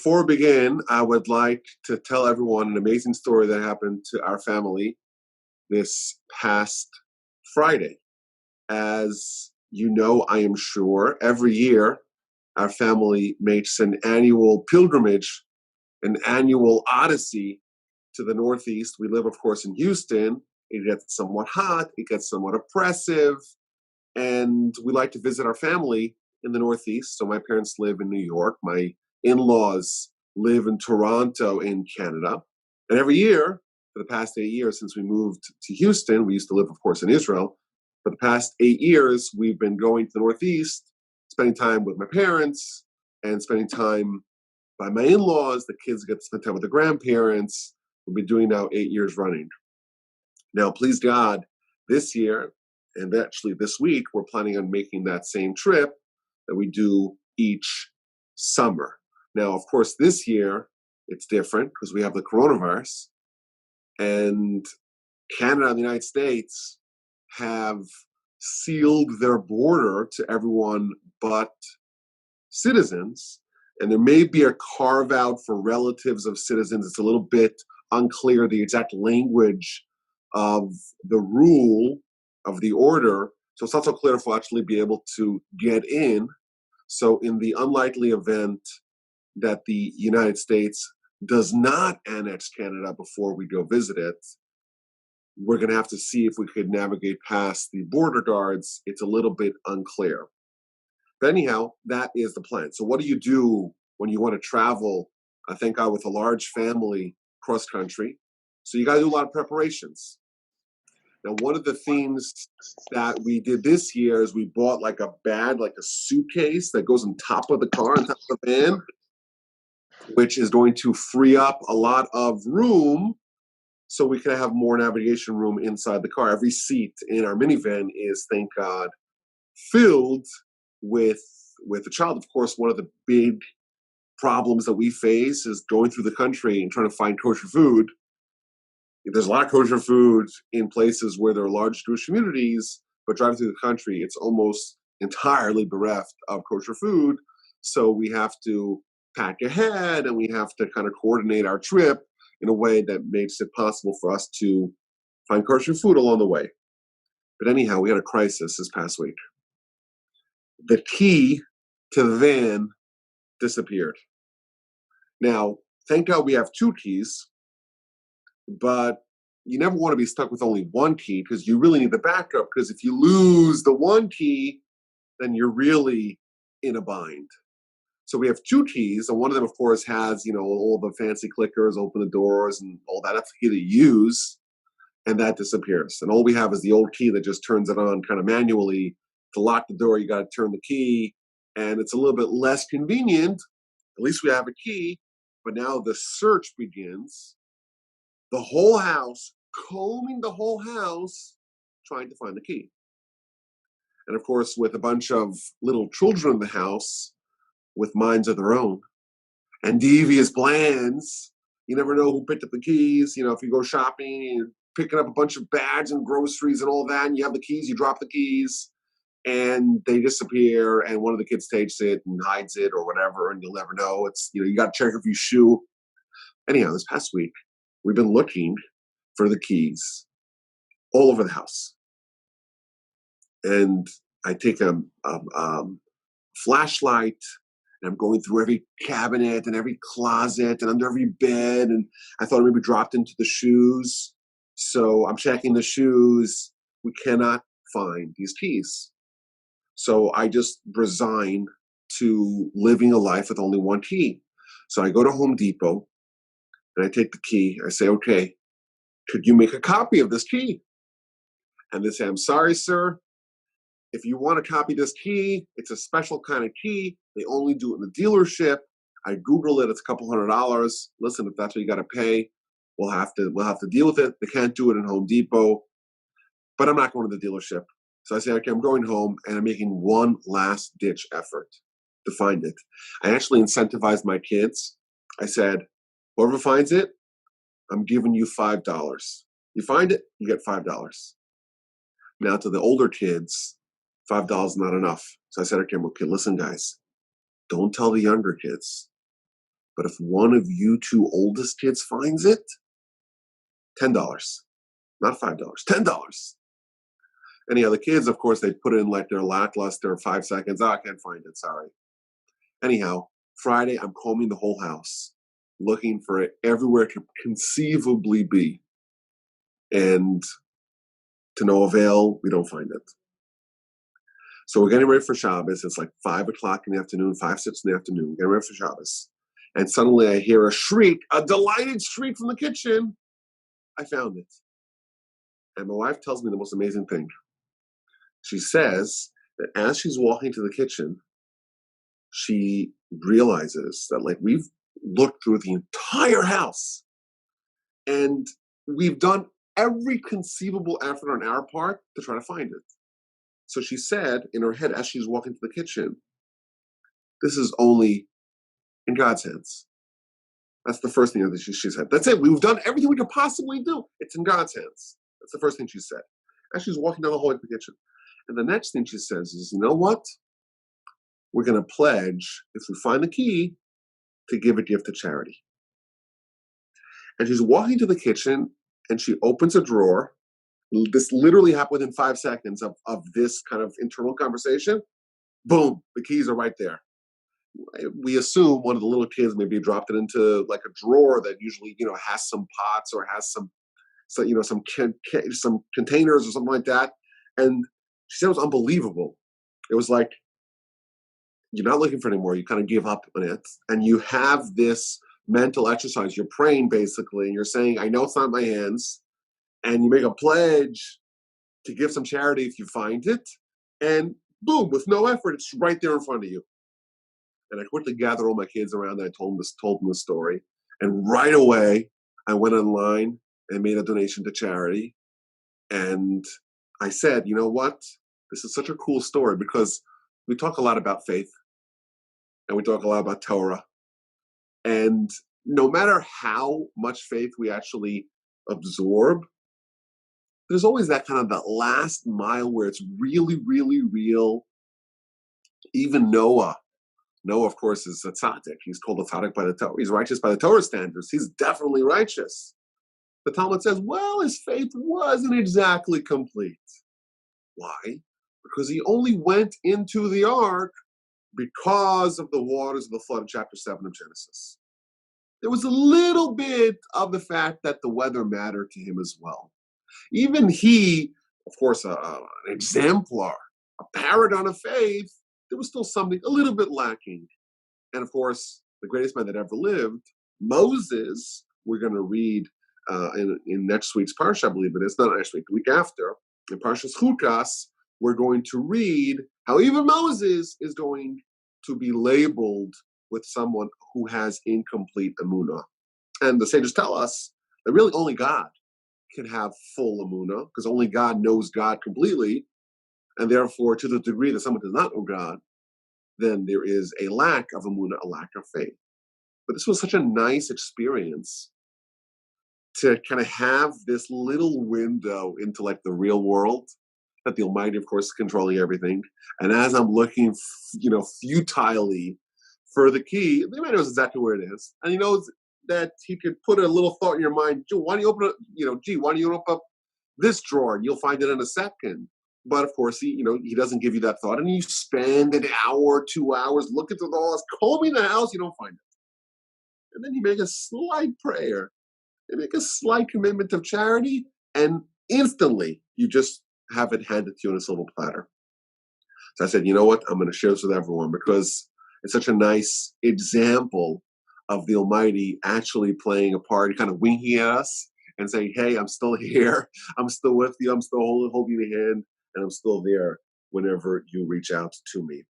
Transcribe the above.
before we begin, I would like to tell everyone an amazing story that happened to our family this past Friday. As you know, I am sure, every year our family makes an annual pilgrimage, an annual odyssey to the Northeast. We live, of course, in Houston. It gets somewhat hot, it gets somewhat oppressive, and we like to visit our family in the Northeast. So my parents live in New York. My in-laws live in Toronto in Canada. And every year, for the past 8 years since we moved to Houston, we used to live, of course, in Israel. For the past 8 years, we've been going to the Northeast, spending time with my parents and spending time by my in-laws. The kids get to spend time with the grandparents. We've been doing now 8 years running. Now, please God, this year, and actually this week, we're planning on making that same trip that we do each summer. Now, of course, this year, it's different because we have the coronavirus, and Canada and the United States have sealed their border to everyone but citizens, and there may be a carve-out for relatives of citizens. It's a little bit unclear, the exact language of the rule of the order, so it's not so clear if we'll actually be able to get in. So in the unlikely event that the United States does not annex Canada before we go visit it, we're going to have to see if we could navigate past the border guards. It's a little bit unclear. But anyhow, that is the plan. So what do you do when you want to travel, thank God, with a large family cross country? So you got to do a lot of preparations. Now, one of the things that we did this year is we bought like a bag, like a suitcase that goes on top of the car, on top of the van, which is going to free up a lot of room so we can have more navigation room inside the car. Every seat in our minivan is, thank God, filled with a child. Of course, one of the big problems that we face is going through the country and trying to find kosher food. There's a lot of kosher food in places where there are large Jewish communities, but driving through the country, it's almost entirely bereft of kosher food. So we have to pack ahead, and we have to kind of coordinate our trip in a way that makes it possible for us to find kosher food along the way. But anyhow, we had a crisis this past week. The key to the van disappeared. Now, thank God we have two keys, but you never want to be stuck with only one key because you really need the backup, because if you lose the one key, then you're really in a bind. So we have two keys, and one of them, of course, has, all the fancy clickers, open the doors, and all that. That's the key to use, and that disappears. And all we have is the old key that just turns it on kind of manually. To lock the door, you got to turn the key, and it's a little bit less convenient. At least we have a key, but now the search begins. The whole house, combing the whole house, trying to find the key. And of course, with a bunch of little children in the house, with minds of their own and devious plans, you never know who picked up the keys. If you go shopping, you're picking up a bunch of bags and groceries and all that, and you have the keys, you drop the keys, and they disappear, and one of the kids takes it and hides it or whatever, and you'll never know. It's, you got to check every shoe. Anyhow, this past week, we've been looking for the keys all over the house. And I take a flashlight, and I'm going through every cabinet and every closet and under every bed, and I thought it maybe dropped into the shoes. So I'm checking the shoes. We cannot find these keys. So I just resign to living a life with only one key. So I go to Home Depot, and I take the key. I say, okay, could you make a copy of this key? And they say, I'm sorry, sir. If you want to copy this key, it's a special kind of key. They only do it in the dealership. I Google it. It's a couple $100. Listen, if that's what you got to pay, we'll have to deal with it. They can't do it in Home Depot. But I'm not going to the dealership. So I say, okay, I'm going home, and I'm making one last-ditch effort to find it. I actually incentivized my kids. I said, whoever finds it, I'm giving you $5. You find it, you get $5. Now to the older kids, $5 is not enough. So I said, okay, listen, guys, don't tell the younger kids. But if one of you two oldest kids finds it, $10, not $5, $10. Any other kids, of course, they put in like their lackluster 5 seconds. Oh, I can't find it, sorry. Anyhow, Friday, I'm combing the whole house, looking for it everywhere it could conceivably be. And to no avail, we don't find it. So we're getting ready for Shabbos. It's like 5 o'clock in the afternoon, 5, 6 in the afternoon, getting ready for Shabbos. And suddenly I hear a shriek, a delighted shriek from the kitchen. I found it. And my wife tells me the most amazing thing. She says that as she's walking to the kitchen, she realizes that like we've looked through the entire house and we've done every conceivable effort on our part to try to find it. So she said in her head as she's walking to the kitchen, this is only in God's hands. That's the first thing that she said. That's it. We've done everything we could possibly do. It's in God's hands. That's the first thing she said as she's walking down the hallway to the kitchen. And the next thing she says is, you know what? We're going to pledge, if we find the key, to give a gift to charity. And she's walking to the kitchen and she opens a drawer. This literally happened within 5 seconds of this kind of internal conversation. Boom, the keys are right there. We assume one of the little kids maybe dropped it into like a drawer that usually, has some pots or has some containers or something like that. And she said it was unbelievable. It was like, you're not looking for it anymore. You kind of give up on it. And you have this mental exercise. You're praying basically, and you're saying, I know it's not in my hands. And you make a pledge to give some charity if you find it. And boom, with no effort, it's right there in front of you. And I quickly gathered all my kids around and I told them the story. And right away, I went online and made a donation to charity. And I said, you know what? This is such a cool story because we talk a lot about faith and we talk a lot about Torah. And no matter how much faith we actually absorb, there's always that kind of that last mile where it's really, really real. Even Noah, of course, is a tzaddik. He's called a tzaddik by the Torah. He's righteous by the Torah standards. He's definitely righteous. The Talmud says, well, his faith wasn't exactly complete. Why? Because he only went into the ark because of the waters of the flood in chapter 7 of Genesis. There was a little bit of the fact that the weather mattered to him as well. Even he, of course, an exemplar, a paragon of faith, there was still something a little bit lacking. And of course, the greatest man that ever lived, Moses, we're going to read in next week's parsha, I believe it is, not next week, the week after, in Parshas Chukas, we're going to read how even Moses is going to be labeled with someone who has incomplete emunah. And the sages tell us that really only God can have full emunah, because only God knows God completely, and therefore, to the degree that someone does not know God, then there is a lack of emunah, a lack of faith. But this was such a nice experience to kind of have this little window into like the real world, that the Almighty, of course, is controlling everything. And as I'm looking, futilely for the key, the Almighty knows exactly where it is, and he knows that he could put a little thought in your mind. Why don't you open it? Why don't you open up this drawer and you'll find it in a second? But of course, he doesn't give you that thought, and you spend an hour, 2 hours looking through the halls, combing the house, you don't find it. And then you make a slight prayer, you make a slight commitment of charity, and instantly you just have it handed to you on a silver platter. So I said, you know what? I'm going to share this with everyone because it's such a nice example of the Almighty actually playing a part, kind of winking at us and saying, hey, I'm still here. I'm still with you. I'm still holding your hand. And I'm still there whenever you reach out to me.